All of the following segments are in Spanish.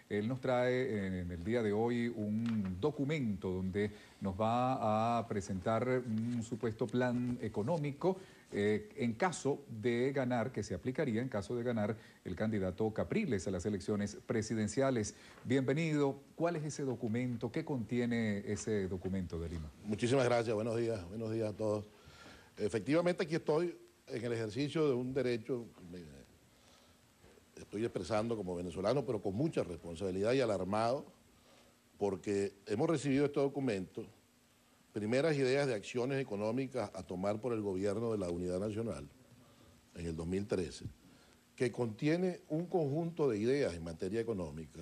Él nos trae en el día de hoy un documento donde nos va a presentar un supuesto plan económico en caso de ganar, que se aplicaría en caso de ganar el candidato Capriles a las elecciones presidenciales. Bienvenido. ¿Cuál es ese documento? ¿Qué contiene ese documento de Lima? Muchísimas gracias. Buenos días a todos. Efectivamente, aquí estoy en el ejercicio de un derecho. Estoy expresando como venezolano, pero con mucha responsabilidad y alarmado, porque hemos recibido este documento, primeras ideas de acciones económicas a tomar por el gobierno de la Unidad Nacional en el 2013, que contiene un conjunto de ideas en materia económica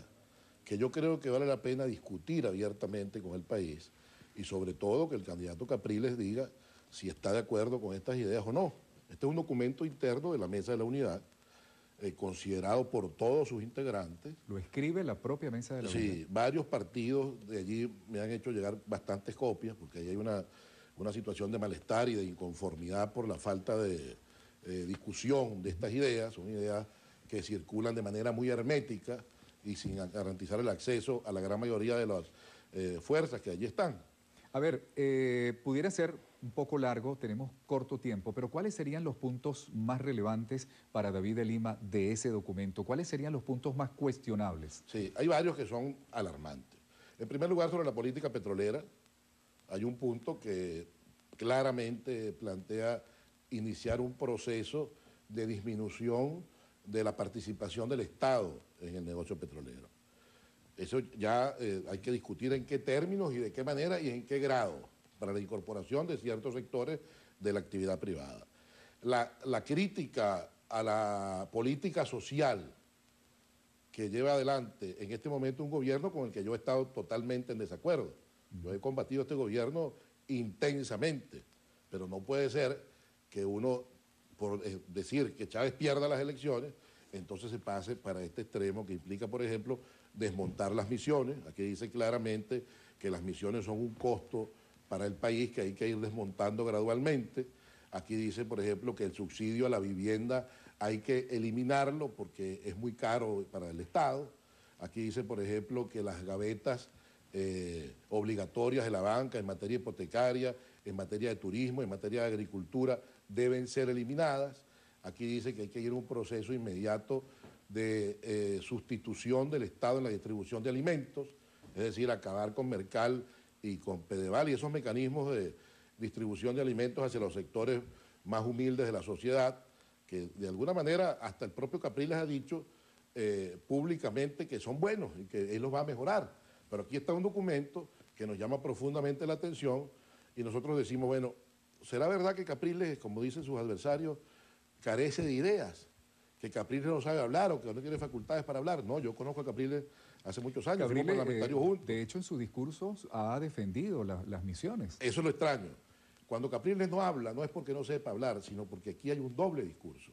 que yo creo que vale la pena discutir abiertamente con el país y sobre todo que el candidato Capriles diga si está de acuerdo con estas ideas o no. Este es un documento interno de la Mesa de la Unidad, considerado por todos sus integrantes. ¿Lo escribe la propia Mesa de la Unidad? Sí, varios partidos de allí me han hecho llegar bastantes copias, porque ahí hay una situación de malestar y de inconformidad por la falta de discusión de estas ideas. Son ideas que circulan de manera muy hermética y sin garantizar el acceso a la gran mayoría de las fuerzas que allí están. A ver, pudiera ser un poco largo, tenemos corto tiempo, pero ¿cuáles serían los puntos más relevantes para David de Lima de ese documento? ¿Cuáles serían los puntos más cuestionables? Sí, hay varios que son alarmantes. En primer lugar, sobre la política petrolera, hay un punto que claramente plantea iniciar un proceso de disminución de la participación del Estado en el negocio petrolero. Eso ya hay que discutir en qué términos y de qué manera y en qué grado para la incorporación de ciertos sectores de la actividad privada. La crítica a la política social que lleva adelante en este momento un gobierno con el que yo he estado totalmente en desacuerdo. Yo he combatido este gobierno intensamente, pero no puede ser que uno, por decir que Chávez pierda las elecciones, entonces se pase para este extremo que implica, por ejemplo, desmontar las misiones. Aquí dice claramente que las misiones son un costo para el país que hay que ir desmontando gradualmente. Aquí dice, por ejemplo, que el subsidio a la vivienda hay que eliminarlo porque es muy caro para el Estado. Aquí dice, por ejemplo, que las gavetas obligatorias de la banca en materia hipotecaria, en materia de turismo, en materia de agricultura, deben ser eliminadas. Aquí dice que hay que ir a un proceso inmediato de sustitución del Estado en la distribución de alimentos, es decir, acabar con Mercal y con Pedeval y esos mecanismos de distribución de alimentos hacia los sectores más humildes de la sociedad, que de alguna manera hasta el propio Capriles ha dicho públicamente que son buenos y que él los va a mejorar. Pero aquí está un documento que nos llama profundamente la atención y nosotros decimos, bueno, ¿será verdad que Capriles, como dicen sus adversarios, carece de ideas? ¿Que Capriles no sabe hablar o que no tiene facultades para hablar? No, yo conozco a Capriles hace muchos años, fuimos parlamentarios juntos. De hecho, en sus discursos ha defendido las misiones. Eso es lo extraño. Cuando Capriles no habla, no es porque no sepa hablar, sino porque aquí hay un doble discurso.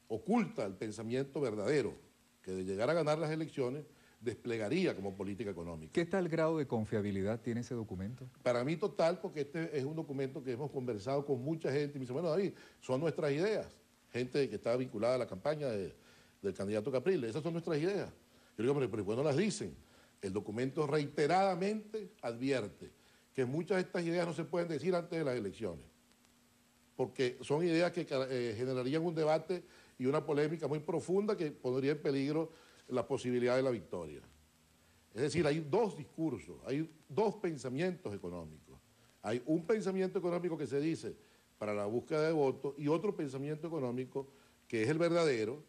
Oculta el pensamiento verdadero, que de llegar a ganar las elecciones desplegaría como política económica. ¿Qué tal grado de confiabilidad tiene ese documento? Para mí total, porque este es un documento que hemos conversado con mucha gente y me dice, bueno, David, son nuestras ideas. Gente que estaba vinculada a la campaña del candidato Capriles, esas son nuestras ideas. Yo digo, pero ¿por qué no las dicen? El documento reiteradamente advierte que muchas de estas ideas no se pueden decir antes de las elecciones, porque son ideas que generarían un debate y una polémica muy profunda que pondría en peligro la posibilidad de la victoria. Es decir, hay dos discursos, hay dos pensamientos económicos. Hay un pensamiento económico que se dice para la búsqueda de votos y otro pensamiento económico que es el verdadero,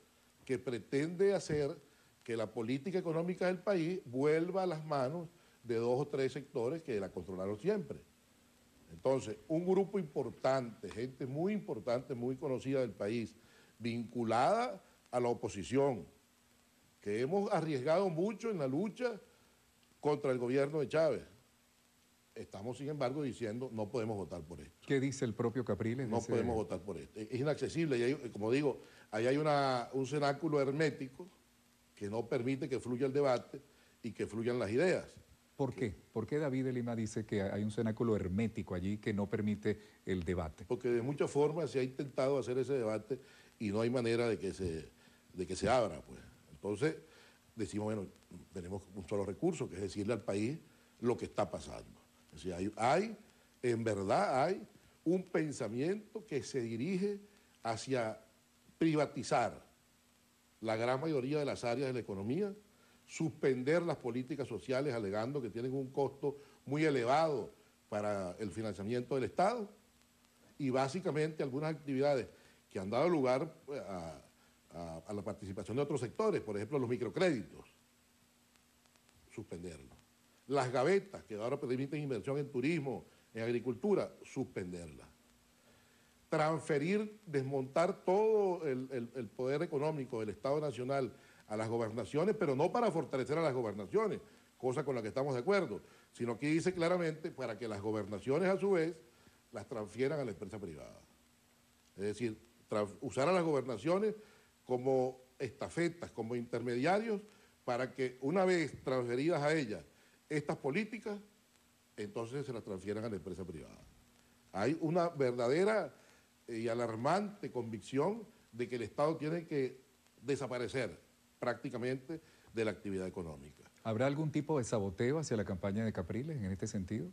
que pretende hacer que la política económica del país vuelva a las manos de dos o tres sectores que la controlaron siempre. Entonces, un grupo importante, gente muy importante, muy conocida del país, vinculada a la oposición, que hemos arriesgado mucho en la lucha contra el gobierno de Chávez. Estamos, sin embargo, diciendo no podemos votar por esto. ¿Qué dice el propio Capriles? No podemos votar por esto. Es inaccesible. Y hay, como digo, ahí hay un cenáculo hermético que no permite que fluya el debate y que fluyan las ideas. ¿Por qué? ¿Por qué David de Lima dice que hay un cenáculo hermético allí que no permite el debate? Porque de muchas formas se ha intentado hacer ese debate y no hay manera de que se abra, pues. Entonces, decimos, bueno, tenemos un solo recurso, que es decirle al país lo que está pasando. Es decir, en verdad hay un pensamiento que se dirige hacia privatizar la gran mayoría de las áreas de la economía, suspender las políticas sociales alegando que tienen un costo muy elevado para el financiamiento del Estado y básicamente algunas actividades que han dado lugar a la participación de otros sectores, por ejemplo los microcréditos, suspenderlos. Las gavetas que ahora permiten inversión en turismo, en agricultura, suspenderlas. Transferir, desmontar todo el poder económico del Estado Nacional a las gobernaciones, pero no para fortalecer a las gobernaciones, cosa con la que estamos de acuerdo, sino que dice claramente para que las gobernaciones a su vez las transfieran a la empresa privada. Es decir, usar a las gobernaciones como estafetas, como intermediarios, para que una vez transferidas a ellas estas políticas, entonces se las transfieran a la empresa privada. Hay una verdadera y alarmante convicción de que el Estado tiene que desaparecer prácticamente de la actividad económica. ¿Habrá algún tipo de saboteo hacia la campaña de Capriles en este sentido?